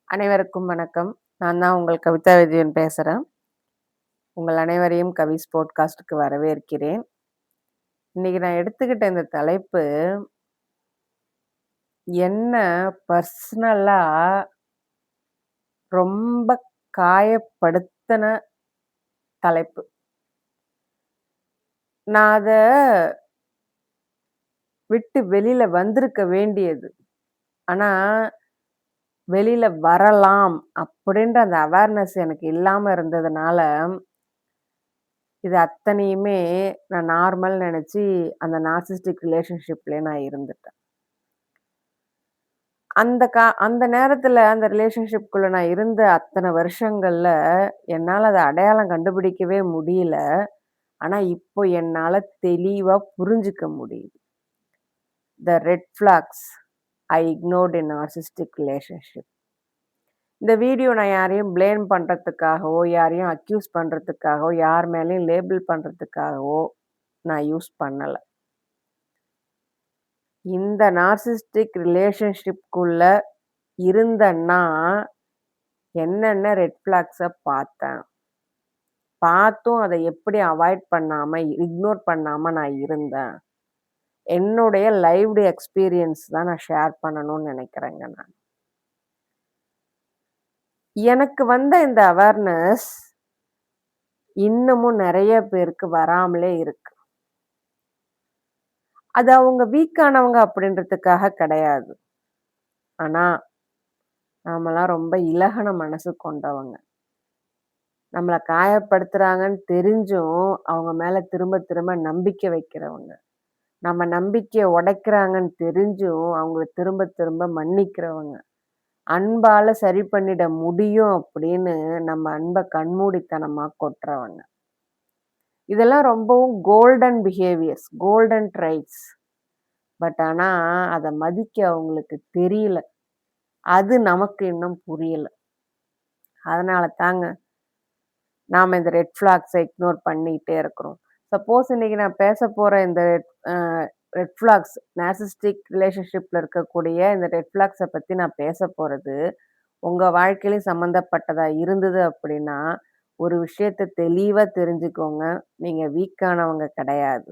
அனைவருக்கும் வணக்கம். நான் தான் உங்கள் கவிதா விஜயன் பேசுறேன். உங்கள் அனைவரையும் கவிஸ் பாட்காஸ்ட்டுக்கு வரவேற்கிறேன். இன்னைக்கு நான் எடுத்துக்கிட்ட இந்த தலைப்பு, என்ன பர்சனலா ரொம்ப காயப்படுத்தின தலைப்பு. நான் அத விட்டு வெளியில வந்திருக்க வேண்டியது. ஆனா, வெளியில வரலாம் அப்படின்ற அந்த அவேர்னஸ் எனக்கு இல்லாம இருந்ததுனால, இது அத்தனையுமே நான் நார்மல் நெனச்சு அந்த நார்சிஸ்டிக் ரிலேஷன்ஷிப்லயே நான் இருந்துட்டேன். அந்த நேரத்துல அந்த ரிலேஷன்ஷிப்குள்ள நான் இருந்த அத்தன வருஷங்கள்ல, என்னால அத அடையாளம் கண்டுபிடிக்கவே முடியல. ஆனா, இப்போ என்னால தெளிவா புரிஞ்சுக்க முடியுது. The red flax I ignored in narcissistic relationship. இந்த வீடியோ நான் யாரையும் ப்ளேம் பண்றதுக்காகவோ, யாரையும் அக்யூஸ் பண்றதுக்காகவோ, யார் மேலயும் லேபிள் பண்றதுக்காகவோ நான் யூஸ் பண்ணல. இந்த நார்சிஸ்டிக் ரிலேஷன்ஷிப்குள்ள இருந்த நான் என்னென்ன ரெட் ஃபிளாக்ஸ பார்த்தேன். பார்த்தும் அத எப்படி அவாய்ட் பண்ணாம, இக்னோர் பண்ணாம நான் இருந்தேன். என்னுடைய லைவ்டு எக்ஸ்பீரியன்ஸ் தான் நான் ஷேர் பண்ணணும்னு நெனைக்கிறேங்க நான். எனக்கு வந்த இந்த அவேர்னஸ் இன்னமும் நெறைய பேருக்கு வராமலே இருக்கு. அது அவங்க வீக்கானவங்க அப்படின்றதுக்காக கிடையாது. ஆனா, நாமெல்லாம் ரொம்ப இலகுன மனசு கொண்டவங்க. நம்மள காயப்படுத்துறாங்கன்னு தெரிஞ்சும், அவங்க மேல திரும்ப திரும்ப நம்பிக்கை வைக்கிறவங்க. நம்ம நம்பிக்கைய உடைக்கிறாங்கன்னு தெரிஞ்சும், அவங்கள திரும்ப திரும்ப மன்னிக்கிறவங்க. அன்பால சரி பண்ணிட முடியும் அப்படின்னு நம்ம அன்ப கண்மூடித்தனமா கொட்டுறவங்க. இதெல்லாம் ரொம்பவும் golden behaviours, golden traits. But ஆனா, அத மதிக்க அவங்களுக்கு தெரியல. அது நமக்கு இன்னும் புரியல. அதனால தாங்க நாம இந்த ரெட் ஃபிளாக்ஸ இக்னோர் பண்ணிட்டே இருக்கிறோம். சப்போஸ் இன்னைக்கு நான் பேசப்போற இந்த அ ரெட் ஃபிளாக்ஸ் நார்சிஸ்டிக் ரிலேஷன்ஷிப்ல இருக்கக்கூடிய இந்த ரெட் ஃபிளாக்ஸ பத்தி நான் பேசப்போறது, உங்க வாழ்க்கையிலும் சம்மந்தப்பட்டதா இருந்தது அப்படின்னா, ஒரு விஷயத்த தெளிவா தெரிஞ்சுக்கோங்க. நீங்க வீக்கானவங்க கிடையாது.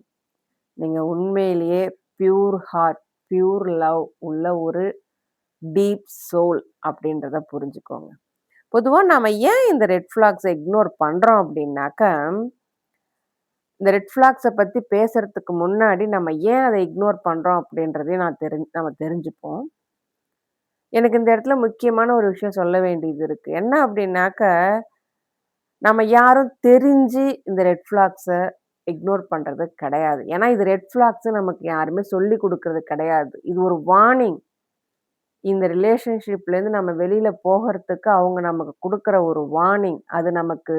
நீங்க உண்மையிலேயே பியூர் ஹார்ட், பியூர் லவ் உள்ள ஒரு டீப் சோல் அப்படின்றத புரிஞ்சுக்கோங்க. பொதுவா நாம ஏன் இந்த ரெட் ஃபிளாக்ஸ இக்னோர் பண்றோம் அப்படின்னாக்க, இந்த ரெட் ஃபிளாக்ஸ பத்தி பேசுறதுக்கு முன்னாடி நம்ம ஏன் அத இக்னோர் பண்றோம் அப்படின்றதையும் நம்ம தெரிஞ்சுப்போம். எனக்கு இந்த இடத்துல முக்கியமான ஒரு விஷயம் சொல்ல வேண்டியது இருக்கு. என்ன அப்படின்னாக்க, நம்ம யாரும் தெரிஞ்சு இந்த ரெட் ஃபிளாக்ஸ இக்னோர் பண்றது கிடையாது. ஏன்னா இது ரெட் ஃபிளாக்ஸ்ன்னு நமக்கு யாருமே சொல்லிக் குடுக்குறது கிடையாது. இது ஒரு வார்னிங். இந்த ரிலேஷன்ஷிப்லேருந்து நம்ம வெளியில போகறதுக்கு அவங்க நமக்கு குடுக்குற ஒரு வார்னிங். அது நமக்கு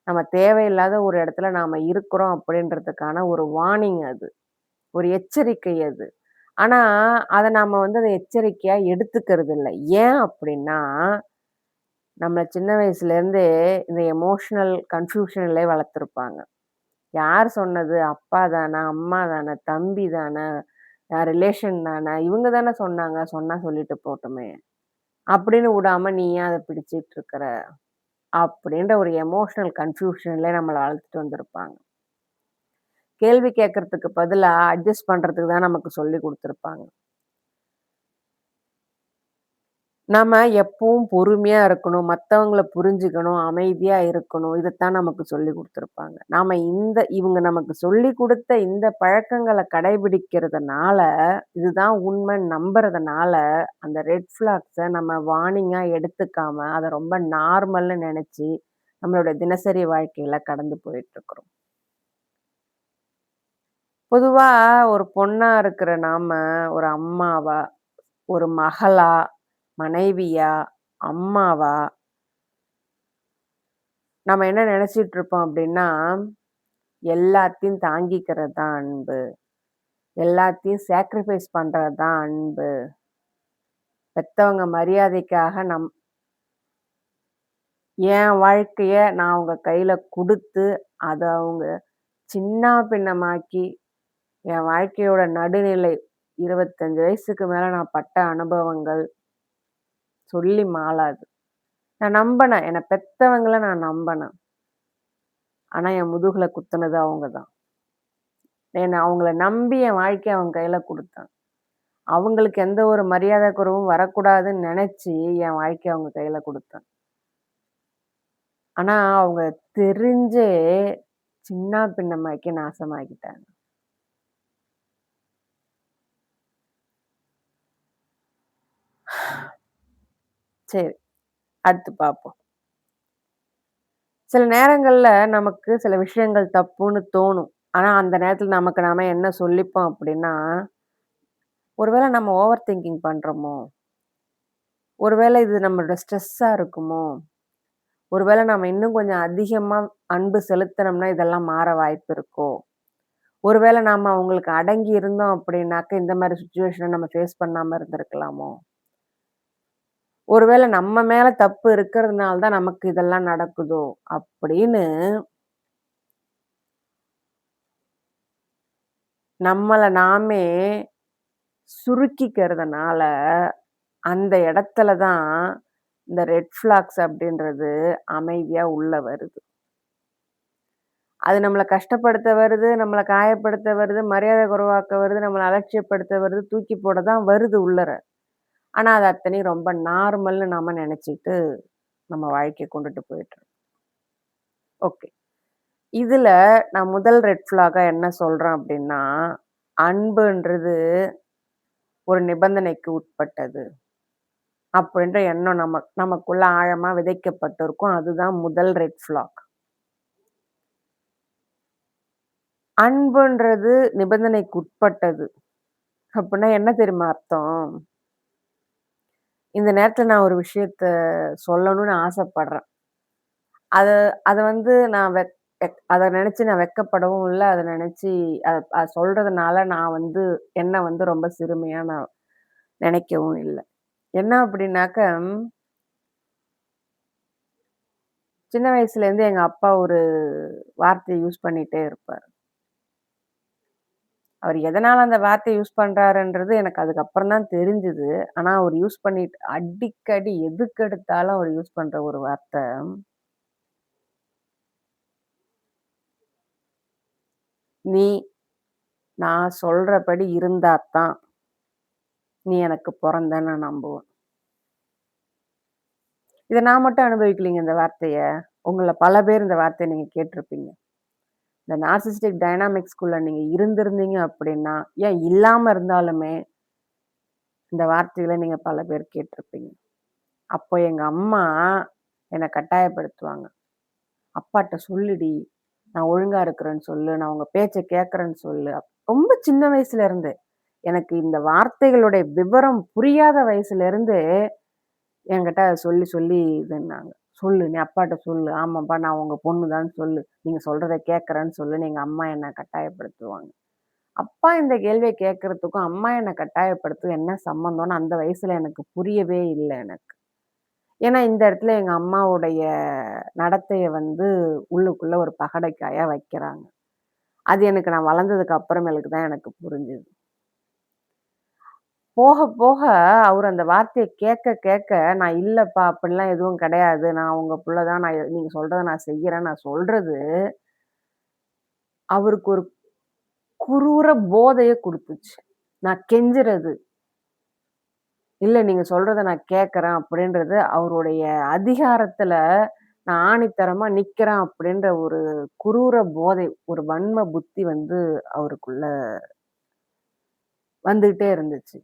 நம்ம தேவையில்லாத ஒரு இடத்துல நாம இருக்கிறோம் அப்படின்றதுக்கான ஒரு வார்னிங் அது. ஒரு எச்சரிக்கை அது. ஆனா, அத நாம அத எச்சரிக்கையா எடுத்துக்கிறது இல்ல. ஏன் அப்படின்னா, நம்மள சின்ன வயசுலேருந்தே இந்த எமோஷனல் கன்ஃப்யூஷன்லயே வளர்த்துருப்பாங்க. யார் சொன்னது? அப்பா தான, அம்மா தான, தம்பி தான, ரிலேஷன் தான, இவங்க தான சொன்னாங்க. சொன்னா சொல்லிட்டு போட்டுமே! அப்படின்னு விடாம நீ ஏன் அத பிடிச்சிட்டு இருக்கிற? அப்படின்ற ஒரு எமோஷனல் கன்ஃப்யூஷன்லயே நம்மள வளர்த்துட்டு வந்திருப்பாங்க. கேள்வி கேட்கறதுக்கு பதிலா அட்ஜஸ்ட் பண்றதுக்கு தான் நமக்கு சொல்லிக் குடுத்துருப்பாங்க. நாம எப்பவும் பொறுமையா இருக்கணும், மத்தவங்கள புரிஞ்சுக்கணும், அமைதியா இருக்கணும். இதத்தான் நமக்கு சொல்லிக் குடுத்துருப்பாங்க. நாம இவங்க நமக்கு சொல்லிக் குடுத்த இந்த பழக்கங்கள கடைபிடிக்கிறதுனால, இதுதான் உண்மைன்னு நம்புறதுனால, அந்த ரெட் ஃபிளாக்ஸ நம்ம வார்னிங்கா எடுத்துக்காம, அத ரொம்ப நார்மல்னு நெனச்சு, நம்மளோட தினசரி வாழ்க்கையில கடந்து போயிட்டுருக்கிறோம். பொதுவா ஒரு பொண்ணா இருக்கிற நாம, ஒரு அம்மாவா, ஒரு மகளா, மனைவியா, அம்மாவா, நம்ம என்ன நெனச்சிட்டு இருப்போம் அப்டின்னா, எல்லாத்தையும் தாங்கிக்கிறது தான் அன்பு. எல்லாத்தையும் சாக்ரிஃபைஸ் பண்றது தான் அன்பு. பெத்தவங்க மரியாதைக்காக என் வாழ்க்கைய நான் அவங்க கையில குடுத்து, அத அவங்க சின்னா பின்னமாக்கி, என் வாழ்க்கையோட நடுநிலை 25 வயசுக்கு மேல நான் பட்ட அனுபவங்கள் சொல்லி மாளாது. நான் நம்பனேன். என்ன பெத்தவங்கள நான் நம்பனேன். ஆனா என் முதுகுல குத்துனது அவங்க தான். அவங்கள நம்பி என் வாழ்க்கைய அவங்க கையில குடுத்தேன். அவங்களுக்கு எந்த ஒரு மரியாதை குறைவும் வரக்கூடாதுன்னு நெனச்சு, என் வாழ்க்கைய அவங்க கையில குடுத்தேன். ஆனா அவங்க தெரிஞ்சே சின்னா பின்னமாக்கி நாசமாக்கிட்டாங்க. சரி, அடுத்து பார்ப்போம். சில நேரங்கள்ல நமக்கு சில விஷயங்கள் தப்புன்னு தோணும். ஆனா அந்த நேரத்துல நமக்கு நாம என்ன சொல்லிப்போம் அப்டின்னா, ஒருவேள நம்ம ஓவர் திங்கிங் பண்றோமோ? ஒருவேள இது நம்மளோட ஸ்ட்ரெஸ்ஸா இருக்குமோ? ஒருவேள நம்ம இன்னும் கொஞ்சம் அதிகமா அன்பு செலுத்துனோம்னா, இதெல்லாம் மாற வாய்ப்பு இருக்கோ? ஒருவேள நாம அவங்களுக்கு அடங்கி இருந்தோம் அப்படின்னாக்க, இந்த மாரி சிச்சுவேஷன நம்ம ஃபேஸ் பண்ணாம இருந்திருக்கலாமோ? ஒருவேள நம்ம மேல தப்பு இருக்கிறதுனால தான் நமக்கு இதெல்லாம் நடக்குதோ? அப்படின்னு நம்மள நாமே சுருக்கிக்கிறதுனால, அந்த இடத்துல தான் இந்த ரெட் ஃபிளாக்ஸ் அப்படின்றது அமைதியா உள்ள வருது. அது நம்மள கஷ்டப்படுத்த வருது, நம்மள காயப்படுத்த வருது, மரியாதை குறைவாக்க வருது, நம்மள அலட்சியப்படுத்த வருது, தூக்கி போட தான் வருது உள்ளற. ஆனா, அது அத்தனையும் ரொம்ப நார்மல்னு நாம நெனச்சுக்கிட்டு, நம்ம வாழ்க்கைய கொண்டுட்டு போயிட்டுருக்கோம். ஓகே. இதுல நான் முதல் ரெட் ஃபிளாகா என்ன சொல்றேன் அப்டின்னா, அன்புன்றது ஒரு நிபந்தனைக்கு உட்பட்டது. அப்படின்ற எண்ணம் நமக்குள்ள ஆழமா விதைக்கப்பட்டிருக்கும். அதுதான் முதல் ரெட் ஃபிளாக். அன்புன்றது நிபந்தனைக்கு உட்பட்டது. அப்புட்ன்னா என்ன தெரியுமா அர்த்தம்? இந்த நேரத்துல நான் ஒரு விஷயத்த சொல்லணும்னு ஆசைப்படுறேன். அத அத வந்து நான் அத நெனச்சு நான் வெட்கப்படவும் இல்ல. அத நெனச்சு அத அத சொல்றதுனால நான் வந்து என்ன வந்து ரொம்ப சிறுமையா நான் நெனைக்கவும் இல்ல. என்ன அப்டின்னாக்க, சின்ன வயசுலேருந்து எங்க அப்பா ஒரு வார்த்தைய யூஸ் பண்ணிட்டே இருப்பாரு. அவர் எதனால அந்த வார்த்தைய யூஸ் பண்றாருன்றது எனக்கு அதுக்கப்புறம் தான் தெரிஞ்சது. ஆனா அவர் யூஸ் பண்ணிட்டு அடிக்கடி எதுக்கெடுத்தாலும் அவர் யூஸ் பண்ற ஒரு வார்த்த, "நீ நான் சொல்றபடி இருந்தா தான், நீ எனக்கு பொறந்தன்னு நான் நம்புவேன்." இத நான் மட்டும் அனுபவிக்கலீங்க இந்த வார்த்தைய. உங்கள பல பேர் இந்த வார்த்தைய நீங்க கேட்டிருப்பீங்க. இந்த நார்சிஸ்டிக் டைனாமிக்ஸ்குள்ள நீங்க இருந்திருந்தீங்க அப்படின்னா, ஏன் இல்லாம இருந்தாலுமே, இந்த வார்த்தைகள நீங்க பல பேர் கேட்டிருப்பீங்க. அப்போ எங்க அம்மா என்ன கட்டாயப்படுத்துவாங்க. "அப்பாட்ட சொல்லுடி, நான் ஒழுங்கா இருக்கிறேன்னு சொல்லு. நான் உங்க பேச்ச கேட்கிறேன்னு சொல்லு." ரொம்ப சின்ன வயசுல இருந்தே. எனக்கு இந்த வார்த்தைகளுடைய விவரம் புரியாத வயசுல இருந்தே என்கிட்ட அத சொல்லி சொல்லி இதுன்னாங்க. "சொல்லு, நீ அப்பாட்ட சொல்லு. ஆமாப்பா நான் உங்க பொண்ணு தான்னு சொல்லு. நீங்க சொல்றத கேட்கிறேன்னு சொல்லுன்னு" எங்க அம்மா என்ன கட்டாயப்படுத்துவாங்க. அப்பா இந்த கேள்விய கேட்கறதுக்கும், அம்மா என்ன கட்டாயப்படுத்தும் என்ன சம்மந்தம்னு அந்த வயசுல எனக்கு புரியவே இல்ல எனக்கு. ஏன்னா இந்த இடத்துல எங்க அம்மாவுடைய நடத்தைய வந்து உள்ளுக்குள்ள ஒரு பகடைக்காயா வைக்கிறாங்க. அது எனக்கு நான் வளர்ந்ததுக்கு அப்புறமேலுக்கு தான் எனக்கு புரிஞ்சுது. போக போக அவரு அந்த வார்த்தைய கேட்க கேட்க, நான் இல்லப்பா அப்படிலாம் எதுவும் கிடையாது. நான் உங்க புள்ள தான். நீங்க சொல்றத நான் செய்யறேன். நான் சொல்றது, அவருக்கு ஒரு குரூர போதைய குடுத்துச்சு. நான் கெஞ்சுறது, இல்ல நீங்க சொல்றத நான் கேட்கறேன் அப்படின்றது, அவருடைய அதிகாரத்துல நான் ஆணித்தரமா நிக்கிறேன் அப்படின்ற ஒரு குரூர போதை, ஒரு வன்ம புத்தி வந்து அவருக்குள்ள வந்துகிட்டே இருந்துச்சு.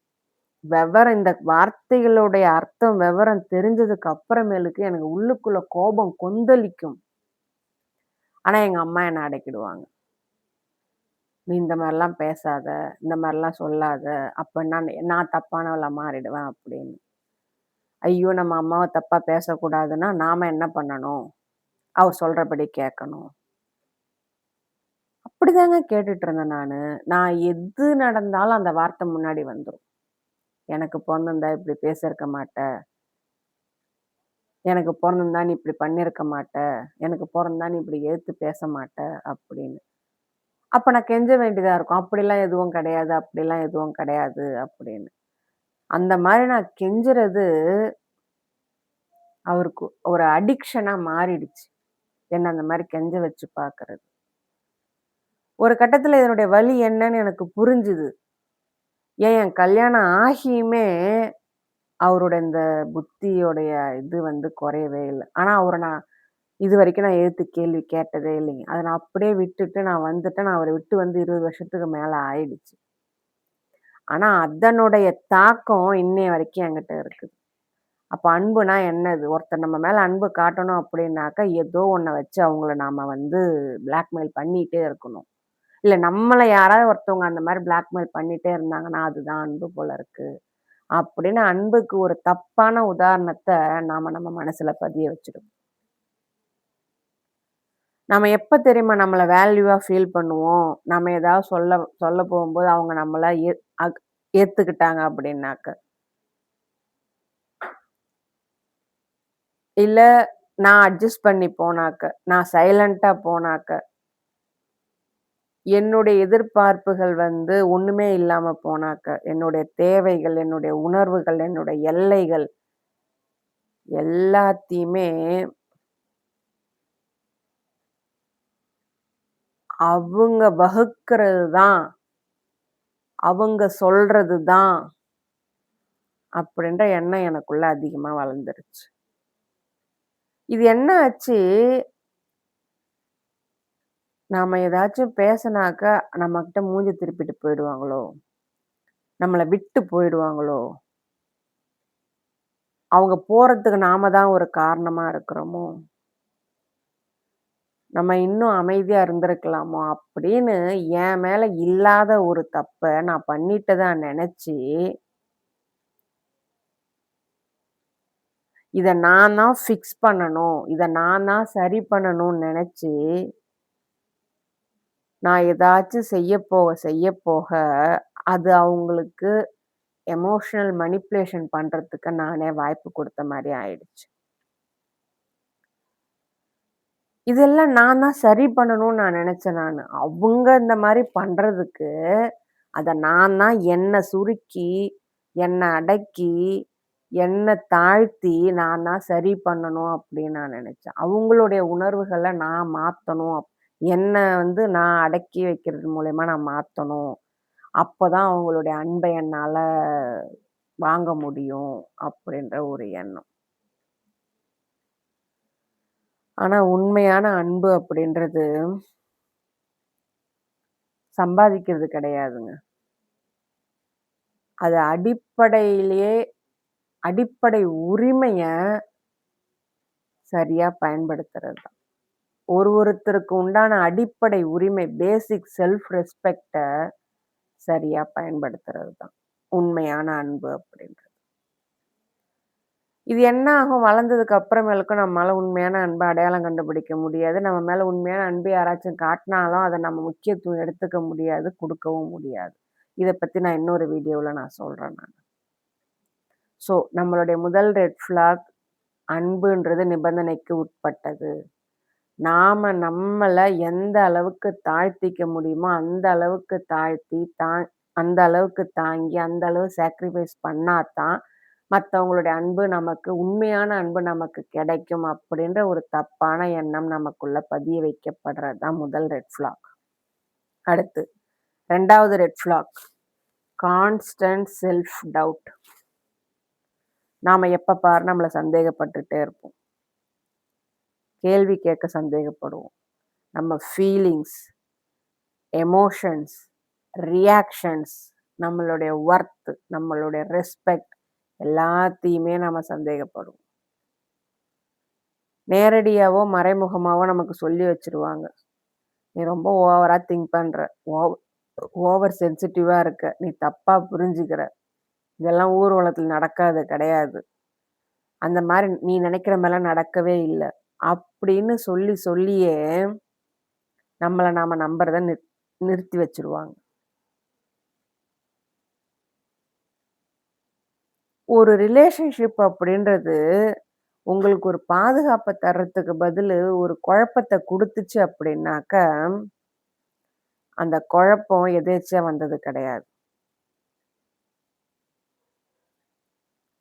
இந்த வார்த்தைகளுடைய அர்த்தம் விவரம் தெரிஞ்சதுக்கு அப்புறமேலுக்கு எனக்கு உள்ளுக்குள்ள கோபம் கொந்தளிக்கும். ஆனா எங்க அம்மா என்ன அடக்கிடுவாங்க. "நீ இந்த மாரிலாம் பேசாத, இந்த மாரிலாம் சொல்லாத, அப்ப நான் தப்பானவளா மாறிடுவேன்" அப்படின்னு. ஐயோ! நம்ம அம்மாவ தப்பா பேசக்கூடாதுன்னா, நாம என்ன பண்ணணும்? அவ சொல்றபடி கேட்கணும். அப்படிதாங்க கேட்டுட்டு இருந்தேன் நானு. நான் எது நடந்தாலும் அந்த வார்த்தை முன்னாடி வந்துரும். "எனக்கு பொறந்திருந்தா இப்படி பேசியிருக்க மாட்ட. எனக்கு பொறந்திருந்தா நீ இப்படி பண்ணியிருக்க மாட்ட. எனக்கு பொறந்தா நீ இப்படி எதிர்த்து பேச மாட்ட" அப்படின்னு. அப்ப நான் கெஞ்ச வேண்டியதா இருக்கும். "அப்படிலாம் எதுவும் கிடையாது, அப்படிலாம் எதுவும் கிடையாது" அப்படின்னு. அந்த மாரி நான் கெஞ்சுறது அவருக்கு ஒரு அடிக்ஷனா மாறிடுச்சு. என்ன அந்த மாரி கெஞ்ச வச்சு பார்க்கறது. ஒரு கட்டத்துல இதனுடைய வலி என்னன்னு எனக்கு புரிஞ்சுது. என் கல்யாணம் ஆகியுமே அவரோட இந்த புத்தியோடைய இது குறையவே இல்ல. ஆனா அவர நான் இதுவரைக்கும் நான் எதிர்த்து கேள்வி கேட்டதே இல்லைங்க. அத நான் அப்படியே விட்டுட்டு நான் வந்துட்டேன். நான் அவர விட்டு வந்து 20 வருஷத்துக்கு மேல ஆயிடுச்சு. ஆனா அதனுடைய தாக்கம் இன்னைய வரைக்கும் என்கிட்ட இருக்குது. அப்ப அன்புனா என்னது? ஒருத்தர் நம்ம மேல அன்பு காட்டணும் அப்படின்னாக்கா, ஏதோ ஒண்ண வச்சு அவங்கள நாம பிளாக்மெயில் பண்ணிட்டே இருக்கணும். இல்ல நம்மள யாராவது ஒருத்தவங்க அந்த மாரி பிளாக்மெயில் பண்ணிட்டே இருந்தாங்கன்னா, அதுதான் அன்பு போல இருக்கு. அப்படின்னு அன்புக்கு ஒரு தப்பான உதாரணத்த நாம நம்ம மனசுல பதிய வச்சுக்கணும். நம்ம எப்ப தெரியுமா நம்மள வேல்யூவா ஃபீல் பண்ணுவோம்? நம்ம ஏதாவது சொல்ல சொல்ல போகும்போது அவங்க நம்மள ஏத்துக்கிட்டாங்க அப்படின்னாக்க. இல்ல நான் அட்ஜஸ்ட் பண்ணி போனாக்க, நான் சைலன்ட்டா போனாக்க, என்னுடைய எதிர்பார்ப்புகள் ஒண்ணுமே இல்லாம போனாக்க, என்னுடைய தேவைகள், என்னுடைய உணர்வுகள், என்னுடைய எல்லைகள் எல்லாத்தையுமே அவங்க வகுக்கிறது தான், அவங்க சொல்றது தான் அப்படின்ற எண்ணம் எனக்குள்ள அதிகமா வளர்ந்துருச்சு. இது என்ன ஆச்சு, நாம ஏதாச்சும் பேசுனாக்கா நம்மகிட்ட மூஞ்சி திருப்பிட்டு போயிடுவாங்களோ, நம்மள விட்டு போயிடுவாங்களோ, அவங்க போறதுக்கு நாம தான் ஒரு காரணமா இருக்கிறோமோ, நம்ம இன்னும் அமைதியா இருந்திருக்கலாமோ அப்படின்னு என் மேல இல்லாத ஒரு தப்ப நான் பண்ணிட்டதா நெனச்சு, இத நான் தான் ஃபிக்ஸ் பண்ணணும், இத நான் தான் சரி பண்ணணும்னு நெனச்சு, நான் ஏதாச்சும் செய்ய போக, அது அவங்களுக்கு எமோஷனல் மேனிபுலேஷன் பண்றதுக்கு நானே வாய்ப்பு குடுத்த மாரி ஆயிடுச்சு. இதெல்லாம் நான் தான் சரி பண்ணணும்னு நான் நெனச்சேன் நானு. அவங்க இந்த மாரி பண்றதுக்கு, அத நான் தான் என்ன சுருக்கி, என்ன அடக்கி, என்ன தாழ்த்தி நான் தான் சரி பண்ணணும் அப்படின்னு நான் நெனச்சேன். அவங்களுடைய உணர்வுகள நான் மாத்தணும். என்ன நான் அடக்கி வைக்கிறது மூலியமா நான் மாத்தணும். அப்பதான் அவங்களுடைய அன்ப என்னால வாங்க முடியும் அப்படின்ற ஒரு எண்ணம். ஆனா உண்மையான அன்பு அப்படின்றது சம்பாதிக்கிறது கிடையாதுங்க. அது அடிப்படையிலேயே அடிப்படை உரிமைய சரியா பயன்படுத்துறது தான். ஒருத்தருக்கு உண்டான அடிப்படை உரிமை பேசிக் செல்ஃப் ரெஸ்பெக்ட்ட சரியா பயன்படுத்துறது தான். உண்மையான அன்பு அப்படின்றது. இது என்ன ஆகும் வளர்ந்ததுக்கு அப்புறமேலுக்கும் நம்மால உண்மையான அன்ப அடையாளம் கண்டுபிடிக்க முடியாது. நம்ம மேல உண்மையான அன்பு யாராச்சும் காட்டினாலும் அத நம்ம முக்கியத்துவம் எடுத்துக்க முடியாது, குடுக்கவும் முடியாது. இத பத்தி நான் இன்னொரு வீடியோல நான் சொல்றேன் நானு. ஸோ நம்மளுடைய முதல் ரெட் ஃபிளாக் அன்புன்றது நிபந்தனைக்கு உட்பட்டது. நாம நம்மள எந்த அளவுக்கு தாழ்த்திக்க முடியுமோ, அந்த அளவுக்கு தாழ்த்தி, அந்த அளவுக்கு தாங்கி, அந்த அளவு சாக்ரிஃபைஸ் பண்ணா தான், மத்தவங்களுடைய அன்பு நமக்கு உண்மையான அன்பு நமக்கு கிடைக்கும் அப்படின்ற ஒரு தப்பான எண்ணம் நமக்குள்ள பதிய வைக்கப்படுறது தான் முதல் ரெட் ஃபிளாக். அடுத்து 2வது red flag constant self doubt. நாம எப்ப பாரு நம்மள சந்தேகப்பட்டுட்டே இருப்போம். கேள்வி கேட்க சந்தேகப்படுவோம். நம்ம ஃபீலிங்ஸ், எமோஷன்ஸ், ரியாக்ஷன்ஸ், நம்மளுடைய வொர்த், நம்மளுடைய ரெஸ்பெக்ட் எல்லாத்தையுமே நம்ம சந்தேகப்படுவோம். நேரடியாவோ, மறைமுகமாவோ நமக்கு சொல்லி வச்சுருவாங்க. "நீ ரொம்ப ஓவரா திங்க் பண்ற. ஓவ் ஓவர் சென்சிட்டிவா இருக்க. நீ தப்பா புரிஞ்சுக்கிற. இதெல்லாம் ஊர் உலகத்துல நடக்காது கிடையாது. அந்த மாரி நீ நினைக்கிற மாரிலாம் நடக்கவே இல்ல." அப்படின்னு சொல்லி சொல்லியே நம்மள நாம நம்புறத நிறுத்தி வச்சுருவாங்க. ஒரு ரிலேஷன்ஷிப் அப்படின்றது உங்களுக்கு ஒரு பாதுகாப்ப தர்றதுக்கு பதிலு ஒரு குழப்பத்த குடுத்துச்சு அப்படின்னாக்க, அந்த குழப்பம் எதேர்ச்சையா வந்தது கிடையாது.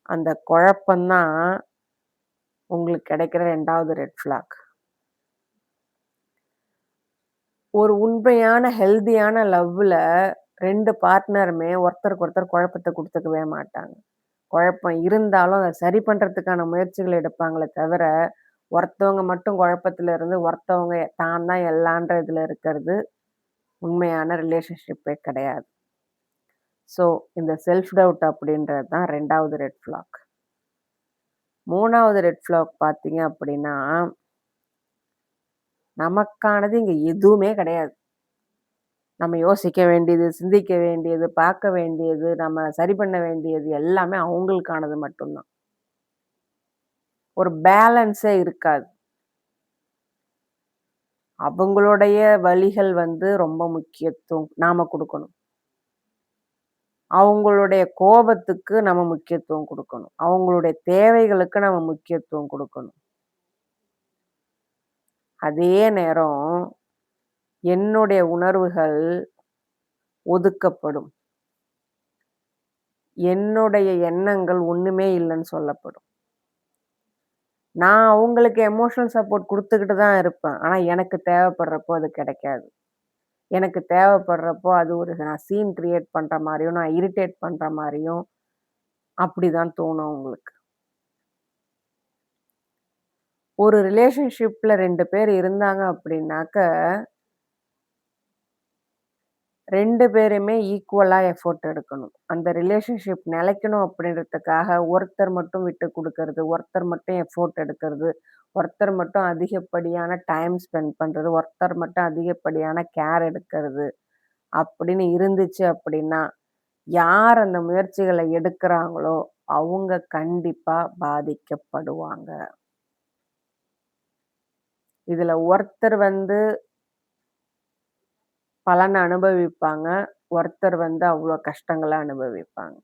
அந்த குழப்பம் தான் உங்களுக்கு கிடைக்கிற 2வது ரெட் ஃபிளாக். ஒரு உண்மையான ஹெல்தியான லவ்வுல 2 பார்ட்னருமே ஒருத்தருக்கு ஒருத்தர் குழப்பத்த குடுத்துக்கவே மாட்டாங்க. குழப்பம் இருந்தாலும் அத சரி பண்றதுக்கான முயற்சிகள் எடுப்பாங்களே தவிர, ஒருத்தவங்க மட்டும் குழப்பத்துல இருந்து ஒருத்தவங்க தான் தான் எல்லான்ற இதுல இருக்கிறது உண்மையான ரிலேஷன்ஷிப்பே கிடையாது. ஸோ, இந்த செல்ஃப் டவுட் அப்படின்றது தான் 2வது ரெட் ஃபிளாக். 3வது ரெட் ஃபிளாக் பார்த்தீங்க அப்படின்னா, நமக்கானது இங்க எதுவுமே கிடையாது. நம்ம யோசிக்க வேண்டியது, சிந்திக்க வேண்டியது, பார்க்க வேண்டியது, நம்ம சரி பண்ண வேண்டியது எல்லாமே அவங்களுக்கானது மட்டும் தான். ஒரு பேலன்ஸே இருக்காது. அவங்களுடைய வலிகள் ரொம்ப முக்கியத்துவம் நாம குடுக்கணும். அவங்களுடைய கோபத்துக்கு நம்ம முக்கியத்துவம் குடுக்கணும். அவங்களுடைய தேவைகளுக்கு நம்ம முக்கியத்துவம் குடுக்கணும். அதே நேரம் என்னுடைய உணர்வுகள் ஒதுக்கப்படும். என்னுடைய எண்ணங்கள் ஒண்ணுமே இல்லன்னு சொல்லப்படும். நான் அவங்களுக்கு எமோஷனல் சப்போர்ட் குடுத்துக்கிட்டு தான் இருப்பேன். ஆனா எனக்கு தேவைப்படுறப்போ அது கிடைக்காது. எனக்கு தேவைப்படுறப்போ அது ஒரு நான் சீன் கிரியேட் பண்ற மாரியும், நான் இரிட்டேட் பண்ற மாரியும் அப்படிதான் தோணும் அவங்களுக்கு. ஒரு ரிலேஷன்ஷிப்ல 2 பேர் இருந்தாங்க அப்படின்னாக்க, 2 பேருமே ஈக்குவலா எஃபோர்ட் எடுக்கணும். அந்த ரிலேஷன்ஷிப் நிலைக்கணும் அப்படின்றதுக்காக ஒருத்தர் மட்டும் விட்டு குடுக்கறது, ஒருத்தர் மட்டும் எஃபோர்ட் எடுக்கிறது, ஒருத்தர் மட்டும் அதிகப்படியான டைம் ஸ்பெண்ட் பண்றது, ஒருத்தர் மட்டும் அதிகப்படியான கேர் எடுக்கிறது அப்படின்னு இருந்துச்சு அப்படின்னா, யார் அந்த முயற்சிகள எடுக்குறாங்களோ, அவங்க கண்டிப்பா பாதிக்கப்படுவாங்க. இதுல ஒருத்தர் பலன அனுபவிப்பாங்க. ஒருத்தர் அவ்ளோ கஷ்டங்கள அனுபவிப்பாங்க.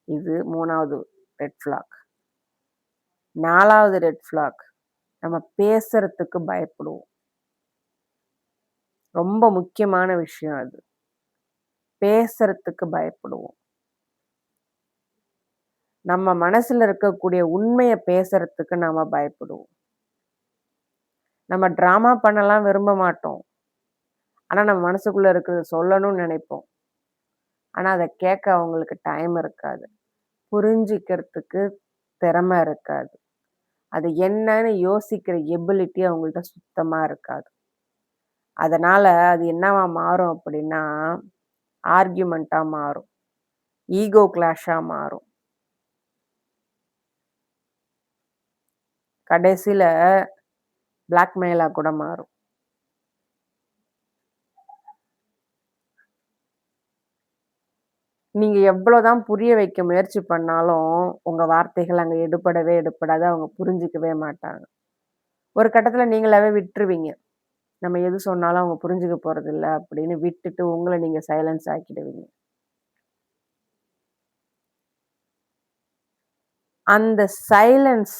இது 3வது ரெட் ஃபிளாக். 4வது ரெட் ஃபிளாக். நம்ம பேசுறதுக்கு பயப்படுவோம். ரொம்ப முக்கியமான விஷயம் அது. பேசுறதுக்கு பயப்படுவோம். நம்ம மனசுல இருக்கக்கூடிய உண்மைய பேசுறதுக்கு நாம பயப்படுவோம். நம்ம டிராமா பண்ணலாம் விரும்ப மாட்டோம். ஆனா, நம்ம மனசுக்குள்ள இருக்கிறத சொல்லணும்னு நெனைப்போம். ஆனா, அத கேட்க அவங்களுக்கு டைம் இருக்காது. புரிஞ்சுக்கிறதுக்கு திறமை இருக்காது. அது என்னன்னு யோசிக்கிற எபிலிட்டி அவங்கள்ட்ட சுத்தமா இருக்காது. அதனால அது என்னவா மாறும் அப்படின்னா, ஆர்கியுமென்ட்டா மாறும். ஈகோ கிளாஷா மாறும். கடைசில பிளாக்மெயிலா கூட மாறும். நீங்க எவ்வளோதான் புரிய வைக்க முயற்சி பண்ணாலும், உங்க வார்த்தைகள் அங்க எடுபடவே எடுபடாது. அவங்க புரிஞ்சுக்கவே மாட்டாங்க. ஒரு கட்டத்துல நீங்களாவே விட்டுருவீங்க. நம்ம எது சொன்னாலும் அவங்க புரிஞ்சுக்க போறதில்ல அப்படின்னு விட்டுட்டு உங்கள நீங்க சைலன்ஸ் ஆக்கிடுவீங்க. அந்த சைலன்ஸ்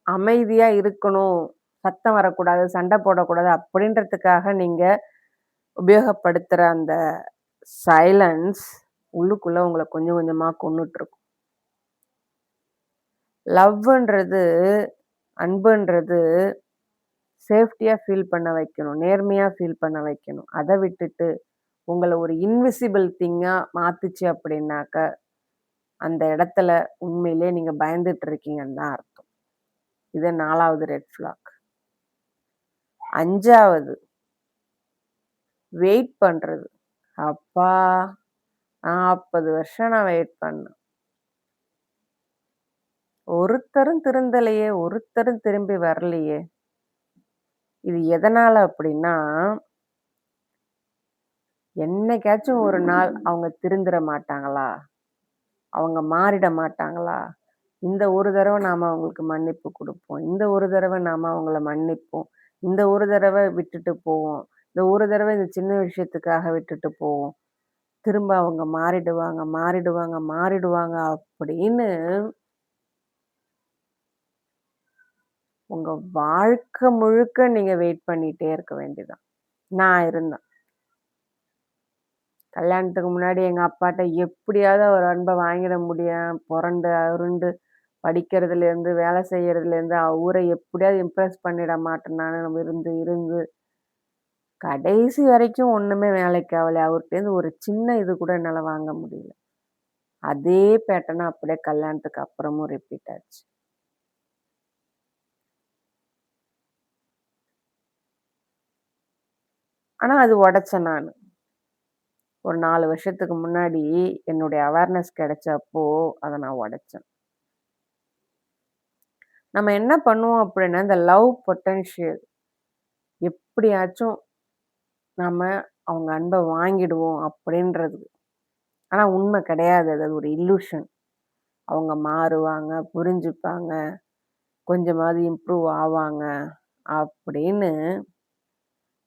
அமைதியா இருக்கணும், சத்தம் வரக்கூடாது, சண்டை போடக்கூடாது அப்படின்றதுக்காக நீங்க உபயோகப்படுத்துற அந்த சைலன்ஸ் உள்ளுக்குள்ள உங்கள கொஞ்சம் கொஞ்சமா கொன்னுட்டுருக்கும். லவ்வுன்றது, அன்புன்றது சேஃப்டியா ஃபீல் பண்ண வைக்கணும். நேர்மையா ஃபீல் பண்ண வைக்கணும். அத விட்டுட்டு உங்கள ஒரு இன்விசிபிள் திங்கா மாத்துச்சு அப்படின்னாக்க, அந்த இடத்துல உண்மையிலேயே நீங்க பயந்துட்டு இருக்கீங்கன்னு தான் அர்த்தம். இது 4வது ரெட் ஃபிளாக். 5வது வெயிட் பண்றது. அப்பா! 40 வருஷம் நான் வெயிட் பண்ணேன். ஒருத்தரும் திருந்தலையே! ஒருத்தரும் திரும்பி வரலையே! இது எதனால அப்படின்னா, என்னைக்காச்சும் ஒரு நாள் அவங்க திருந்திற மாட்டாங்களா? அவங்க மாறிட மாட்டாங்களா? இந்த ஒரு தடவ நாம அவங்களுக்கு மன்னிப்பு குடுப்போம். இந்த ஒரு தடவ நாம அவங்கள மன்னிப்போம். இந்த ஒரு தடவ விட்டுட்டு போவோம். இந்த ஒரு தடவ இந்த சின்ன விஷயத்துக்காக விட்டுட்டு போவோம். திரும்ப அவங்க மாறிடுவாங்க, மாறிடுவாங்க, மாறிடுவாங்க அப்படின்னு உங்க வாழ்க்கை முழுக்க நீங்க வெயிட் பண்ணிட்டே இருக்க வேண்டியதுதான். நான் இருந்தேன். கல்யாணத்துக்கு முன்னாடி எங்க அப்பாட்ட எப்படியாவது அவர் அன்ப வாங்கிட முடியும். புரண்டு, உருண்டு படிக்கிறதுலேருந்து, வேலை செய்யறதுலேருந்து, ஊர எப்படியாவது இம்ப்ரெஸ் பண்ணிட மாட்டேனான்னு நம்ம இருந்து, இருந்து கடைசி வரைக்கும் ஒண்ணுமே வேலைக்கு ஆவல. அவர்ட்டேருந்து ஒரு சின்ன இது கூட என்னால வாங்க முடியல. அதே பேட்டர்ன் அப்படியே கல்யாணத்துக்கு அப்புறமும் ரிப்பீட் ஆச்சு. ஆனா அது உடைச்சேன் நானு. ஒரு 4 வருஷத்துக்கு முன்னாடி என்னுடைய அவேர்னஸ் கிடைச்சப்போ, அத நான் உடைச்சேன். நம்ம என்ன பண்ணுவோம் அப்படின்னா, இந்த லவ் பொட்டன்ஷியல் எப்படியாச்சும் நம்ம அவங்க அன்ப வாங்கிடுவோம் அப்படின்றது. ஆனா உண்மை கிடையாது. அது ஒரு இல்லூஷன். அவங்க மாறுவாங்க, புரிஞ்சுப்பாங்க, கொஞ்சமாவது இம்ப்ரூவ் ஆவாங்க அப்படின்னு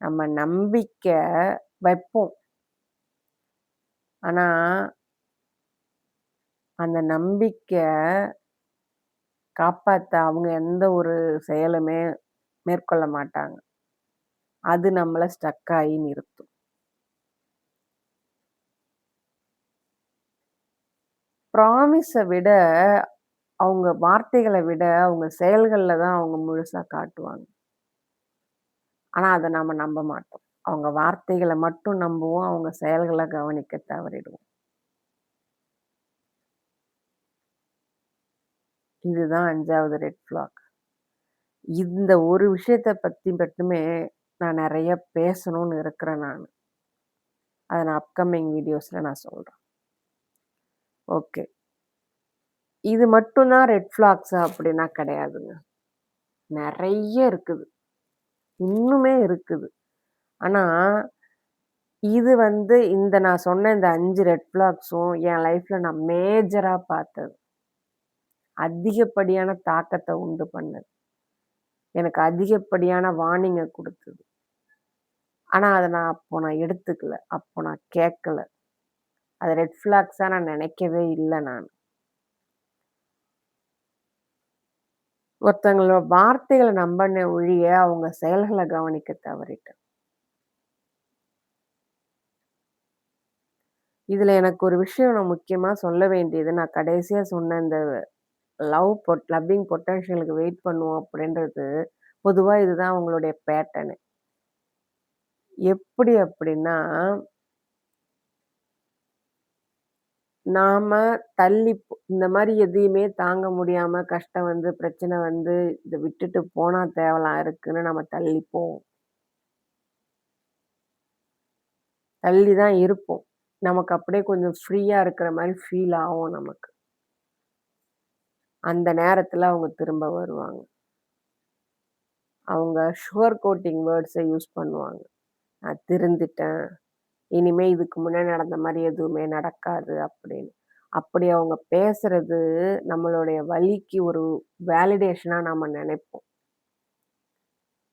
நம்ம நம்பிக்கை வைப்போம். ஆனா, அந்த நம்பிக்கை காப்பாத்த அவங்க எந்த ஒரு செயலுமே மேற்கொள்ள மாட்டாங்க. அது நம்மள ஸ்டக் ஆயி நிறுத்தும். ப்ராமிஸ விட அவங்க வார்த்தைகள விட அவங்க செயல்கள்ல தான் அவங்க முழுசா காட்டுவாங்க. ஆனா, அத நாம நம்ப மாட்டோம். அவங்க வார்த்தைகள மட்டும் நம்புவோம். அவங்க செயல்கள கவனிக்க தவறிடுவோம். இதுதான் 5வது ரெட் ஃபிளாக். இந்த ஒரு விஷயத்த பத்தி மட்டுமே நான் நெறைய பேசணும்னு இருக்கிறேன் நானு. அத நான் அப்கமிங் வீடியோஸ்ல நான் சொல்றேன். ஓகே. இது மட்டும் தான் ரெட் ஃபிளாக்ஸா அப்படின்னா கிடையாதுங்க. நெறைய இருக்குது. இன்னுமே இருக்குது. ஆனா, இது வந்து நான் சொன்ன இந்த 5 ரெட் ஃபிளாக்ஸும் என் லைஃப்ல நான் மேஜரா பார்த்தது. அதிகப்படியான தாக்கத்த உண்டு பண்ணது. எனக்கு அதிகப்படியான வார்னிங்க குடுத்தது. ஆனா, அத நான் எடுத்துக்கல. அப்போ நான் கேட்கல. அது ரெட் ஃபிளாக்ஸா நான் நெனைக்கவே இல்ல நானு. ஒருத்தங்களோட வார்த்தைகள நம்புனே ஒழிய, அவங்க செயல்கள கவனிக்க தவறிட்டேன். இதுல எனக்கு ஒரு விஷயம் நான் முக்கியமா சொல்ல வேண்டியது, நான் கடைசியா சொன்ன இந்த லவ்விங் பொட்டன்ஷியலுக்கு வெயிட் பண்ணுவோம் அப்படின்றது, பொதுவா இதுதான் அவங்களுடைய பேட்டர்னு. எப்படி அப்படின்னா, நாம இந்த மாரி எதையுமே தாங்க முடியாம கஷ்டம் வந்து, பிரச்சனை வந்து, இத விட்டுட்டு போனா தேவலாம் இருக்குன்னு நம்ம தள்ளி போவோம். தள்ளி தான் இருப்போம். நமக்கு அப்படியே கொஞ்சம் ஃப்ரீயா இருக்கிற மாரி ஃபீல் ஆகும் நமக்கு. அந்த நேரத்துல அவங்க திரும்ப வருவாங்க. அவங்க சுகர் கோட்டிங் வேர்ட்ஸ யூஸ் பண்ணுவாங்க. நான் திருந்திட்டேன். இனிமே இதுக்கு முன்னாடி நடந்த மாரி எதுவுமே நடக்காது அப்படின்னு. அப்படி அவங்க பேசுறது நம்மளுடைய வலிக்கு ஒரு வேலிடேஷனா நாம நெனைப்போம்.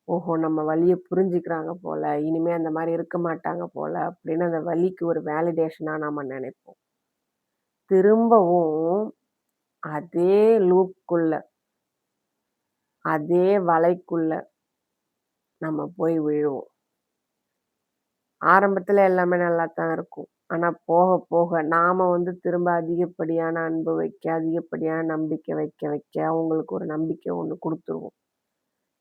ஓஹோ! நம்ம வலிய புரிஞ்சுக்கிறாங்க போல. இனிமே அந்த மாரி இருக்க மாட்டாங்க போல அப்படின்னு அந்த வலிக்கு ஒரு வேலிடேஷனா நாம நெனைப்போம். திரும்பவும் அதே லூப்க்குள்ள, அதே வலைக்குள்ள நம்ம போய் விழுவோம். ஆரம்பத்துல எல்லாமே நல்லாத்தான் இருக்கும். ஆனா போக, போக நாம வந்து திரும்ப அதிகப்படியான அன்பு வைக்க, அதிகப்படியான நம்பிக்கை வைக்க, வைக்க அவங்களுக்கு ஒரு நம்பிக்கை ஒண்ணு குடுத்துருவோம்.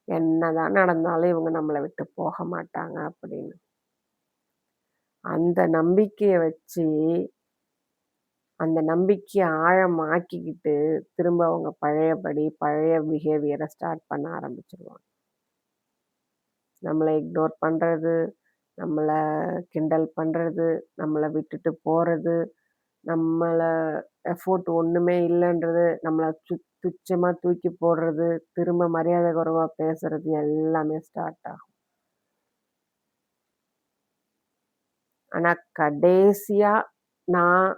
என்னதான் நடந்தாலும் இவங்க நம்மள விட்டு போக மாட்டாங்க அப்படின்னு. அந்த நம்பிக்கைய வச்சு, அந்த நம்பிக்கைய ஆழமாக்கிக்கிட்டு, திரும்ப அவங்க பழையபடி, பழைய பிஹேவியர ஸ்டார்ட் பண்ண ஆரம்பிச்சுருவாங்க. நம்மள இக்னோர் பண்றது, நம்மள கிண்டல் பண்றது, நம்மள விட்டுட்டு போறது, நம்மள எஃபோர்ட் ஒண்ணுமே இல்லன்றது, நம்மள துச்சமா தூக்கி போடுறது, திரும்ப மரியாதை குறைவா பேசுறது எல்லாமே ஸ்டார்ட் ஆகும். ஆனா கடைசியா நான்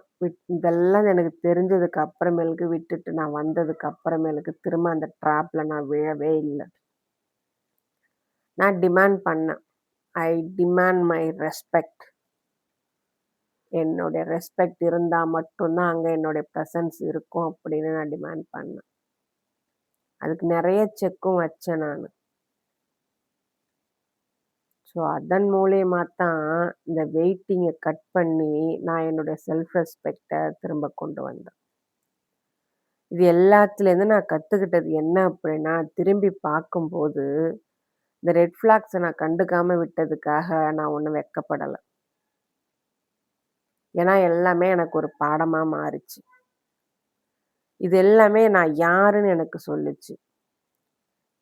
இதெல்லாம் எனக்கு தெரிஞ்சதுக்கு அப்புறமேலுக்கு விட்டுட்டு நான் வந்ததுக்கு அப்புறமேலுக்கு திரும்ப அந்த ட்ராப்ல நான் விழவே இல்ல. நான் டிமாண்ட் பண்ணேன். ஐ டிமாண்ட் மை ரெஸ்பெக்ட். என்னுடைய ரெஸ்பெக்ட் இருந்தா மட்டும் தான் அங்க என்னுடைய பிரசன்ஸ் இருக்கும் அப்படின்னு நான் டிமாண்ட் பண்ணேன். அதுக்கு நெறைய செக்கும் வச்சேன் நானு. ஸோ அதன் மூலியமா தான் இந்த வெயிட்டிங்க கட் பண்ணி நான் என்னுடைய செல்ஃப் ரெஸ்பெக்ட்ட திரும்ப கொண்டு வந்தேன். இது எல்லாத்துலேருந்து நான் கத்துக்கிட்டது என்ன அப்படின்னா, திரும்பி பார்க்கும்போது, இந்த ரெட் ஃபிளாக்ஸ நான் கண்டுக்காம விட்டதுக்காக நான் ஒண்ணும் வெட்கப்படல. ஏன்னா, எல்லாமே எனக்கு ஒரு பாடமா மாறுச்சு. இது எல்லாமே நான் யாருன்னு எனக்கு சொல்லுச்சு.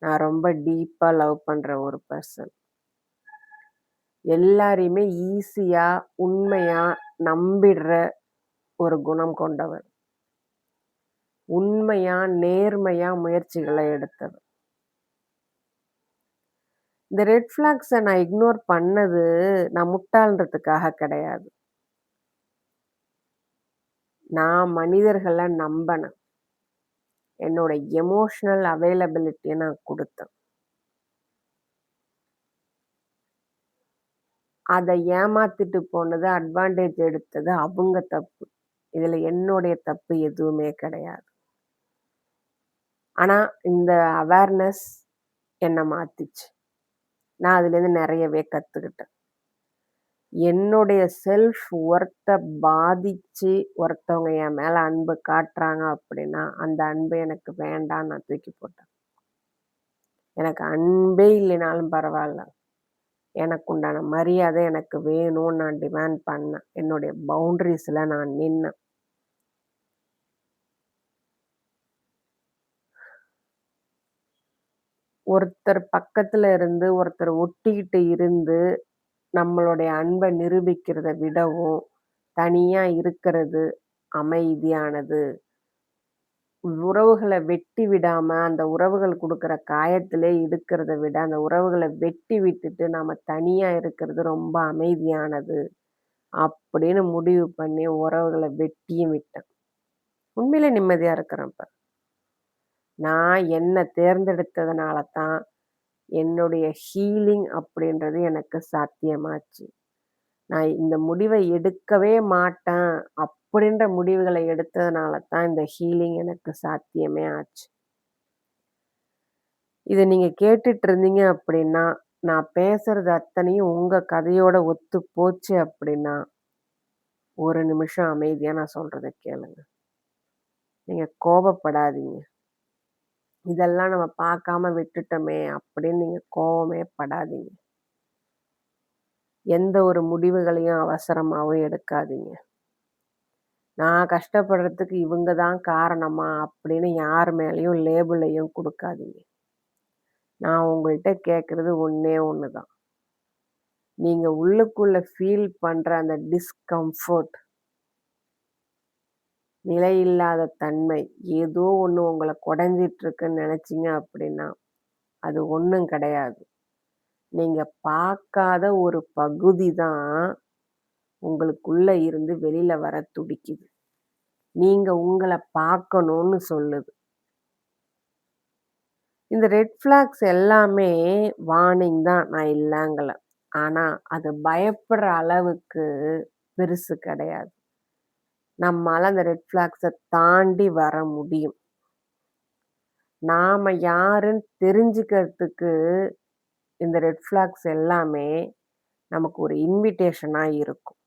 நான் ரொம்ப டீப்பா லவ் பண்ற ஒரு பெர்சன். எல்லாரையுமே ஈஸியா, உண்மையா நம்பிடுற ஒரு குணம் கொண்டவர். உண்மையா, நேர்மையா முயற்சிகள எடுத்தவர். இந்த ரெட் ஃபிளாக்ஸ நான் இக்னோர் பண்ணது, நான் முட்டாள்ன்றதுக்காக கிடையாது. நான் மனிதர்கள நம்பனேன். என்னோட எமோஷனல் அவைலபிலிட்டிய நான் குடுத்தேன். அத ஏமாத்திட்டு போனது, அட்வான்டேஜ் எடுத்தது அவங்க தப்பு. இதுல என்னுடைய தப்பு எதுவுமே கிடையாது. ஆனா, இந்த அவேர்னஸ் என்ன மாத்துச்சு. நான் அதுலேருந்து நெறையவே கத்துக்கிட்டேன். என்னுடைய செல்ஃப் ஒர்த்த பாதிச்சு ஒருத்தவங்க என் மேல அன்பு காட்டுறாங்க அப்படின்னா, அந்த அன்பு எனக்கு வேண்டான்னு நான் தூக்கி போட்டேன். எனக்கு அன்பே இல்லைனாலும் பரவால்ல. எனக்கு உண்டான மரியாதை எனக்கு வேணும்னு நான் டிமாண்ட் பண்ணேன். என்னுடைய பவுண்டரீஸ்ல நான் நின்னேன். ஒருத்தர் பக்கத்துல இருந்து, ஒருத்தர் ஒட்டிக்கிட்டு இருந்து, நம்மளுடைய அன்ப நிரூபிக்கிறத விடவும், தனியா இருக்கிறது அமைதியானது. உறவுகள வெட்டி விடாம, அந்த உறவுகள் குடுக்குற காயத்திலே இருக்கிறத விட, அந்த உறவுகள வெட்டி விட்டுட்டு நாம தனியா இருக்கிறது ரொம்ப அமைதியானது. அப்படின்னு முடிவு பண்ணி உறவுகள வெட்டியும் விட்டேன். உண்மையிலே நிம்மதியா இருக்கிறேன் இப்ப. நான் என்ன தேர்ந்தெடுத்ததுனால தான், என்னுடைய ஹீலிங் அப்படின்றது எனக்கு சாத்தியமாச்சு. நான் இந்த முடிவ எடுக்கவே மாட்டேன், அப்படின்ற முடிவுகள எடுத்ததுனால தான் இந்த ஹீலிங் எனக்கு சாத்தியமே ஆச்சு. இத நீங்க கேட்டுட்டு இருந்தீங்க அப்படின்னா, நான் பேசுறது அத்தனையும் உங்க கதையோட ஒத்து போச்சு அப்படின்னா, ஒரு நிமிஷம் அமைதியா நான் சொல்றத கேளுங்க. நீங்க கோபப்படாதீங்க. இதெல்லாம் நம்ம பார்க்காம விட்டுட்டோமே அப்படின்னு நீங்க கோவமே படாதீங்க. எந்த ஒரு முடிவுகளையும் அவசரமாவும் எடுக்காதீங்க. நான் கஷ்டப்படுறதுக்கு இவங்க தான் காரணமா அப்படின்னு யார் மேலயும் லேபிளையும் குடுக்காதீங்க. நான் உங்கள்ட்ட கேட்கறது ஒண்ணே ஒண்ணு தான். நீங்க உள்ளுக்குள்ள ஃபீல் பண்ற அந்த டிஸ்கம்ஃபோர்ட், நிலையில்லாத தன்மை, ஏதோ ஒண்ணு உங்கள கொடைஞ்சிட்டு இருக்குன்னு நெனச்சீங்க அப்படின்னா, அது ஒண்ணும் கிடையாது. நீங்க பார்க்காத ஒரு பகுதி தான் உங்களுக்குள்ள இருந்து வெளில வர துடிக்குது. நீங்க உங்கள பார்க்கணும்னு சொல்லுது. இந்த ரெட் ஃபிளாக்ஸ் எல்லாமே வார்னிங் தான். நான் இல்லங்கல. ஆனா, அது பயப்படுற அளவுக்கு பெருசு கிடையாது. நம்மால அந்த ரெட் ஃபிளாக்ஸ தாண்டி வர முடியும். நாம யாருன்னு தெரிஞ்சுக்கிறதுக்கு இந்த ரெட் ஃபிளாக்ஸ் எல்லாமே நமக்கு ஒரு இன்விடேஷனா இருக்கும்.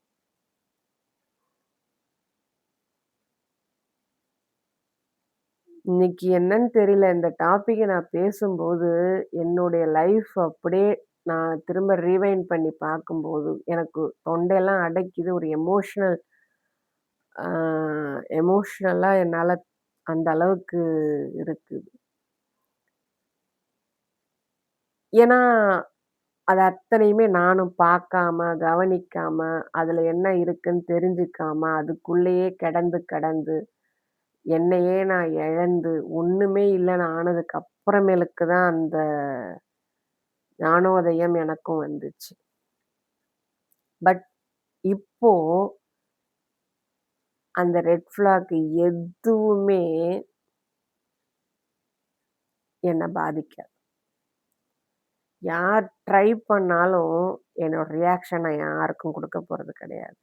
இன்னைக்கு என்னன்னு தெரியல. இந்த டாபிக்க நான் பேசும்போது, என்னுடைய லைஃப் அப்படியே நான் திரும்ப ரீவைண்ட் பண்ணி பார்க்கும்போது, எனக்கு தொண்டையெல்லாம் அடைக்குது. ஒரு ஆ எமோஷனலா என்னால அந்த அளவுக்கு இருக்கு. ஏன்னா, அது அத்தனையுமே நானும் பார்க்காம, கவனிக்காம, அதுல என்ன இருக்குன்னு தெரிஞ்சுக்காம, அதுக்குள்ளேயே கிடந்து கிடந்து, என்னையே நான் இழந்து, ஒண்ணுமே இல்லன்னு ஆனதுக்கு அப்புறமேலுக்கு தான் அந்த ஞானோதயம் எனக்கும் வந்துச்சு. பட் இப்போ அந்த ரெட் ஃபிளாக் எதுவுமே என்ன பாதிக்காது. யார் ட்ரை பண்ணாலும் என்னோட ரியாக்ஷன் நான் யாருக்கும் குடுக்க போறது கிடையாது.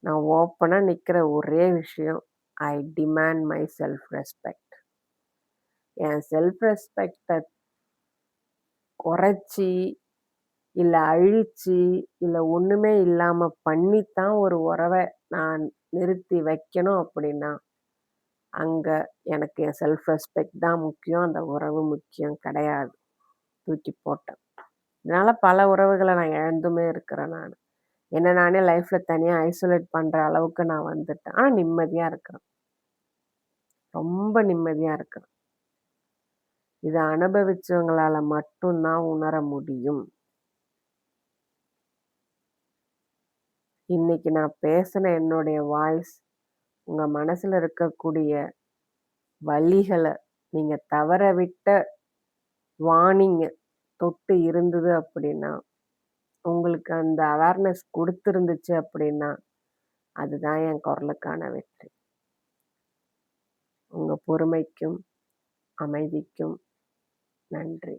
நான் ஓப்பனா நிக்கிற ஒரே விஷயம், I demand my self respect. என் செல்ஃப் ரெஸ்பெக்ட்ட குறைச்சு, இல்ல அழிச்சு, இல்ல ஒண்ணுமே இல்லாம பண்ணித்தான் ஒரு உறவ நான் நிறுத்தி வைக்கணும் அப்படின்னா, அங்க எனக்கு என் செல்ஃப் ரெஸ்பெக்ட் தான் முக்கியம். அந்த உறவு முக்கியம் கிடையாது. தூக்கி போட்டேன். இதனால பல உறவுகள நான் இழந்துமே இருக்கிறேன் நானு. என்ன நானே லைஃப்ல தனியா ஐசோலேட் பண்ற அளவுக்கு நான் வந்துட்டேன். ஆனா நிம்மதியா இருக்கிறேன். ரொம்ப நிம்மதியா இருக்கிறேன். இத அனுபவிச்சவங்களால மட்டும் தான் உணர முடியும். இன்னைக்கு நான் பேசின என்னுடைய வாய்ஸ் உங்க மனசுல இருக்கக்கூடிய வலிகள நீங்க தவறவிட்ட வார்னிங்க தொட்டு இருந்தது அப்படின்னா, உங்களுக்கு அந்த அவேர்னஸ் குடுத்திருந்துச்சு அப்படின்னா, அதுதான் என் குரலுக்கான வெற்றி. உங்க பொறுமைக்கும், அமைதிக்கும் நன்றி.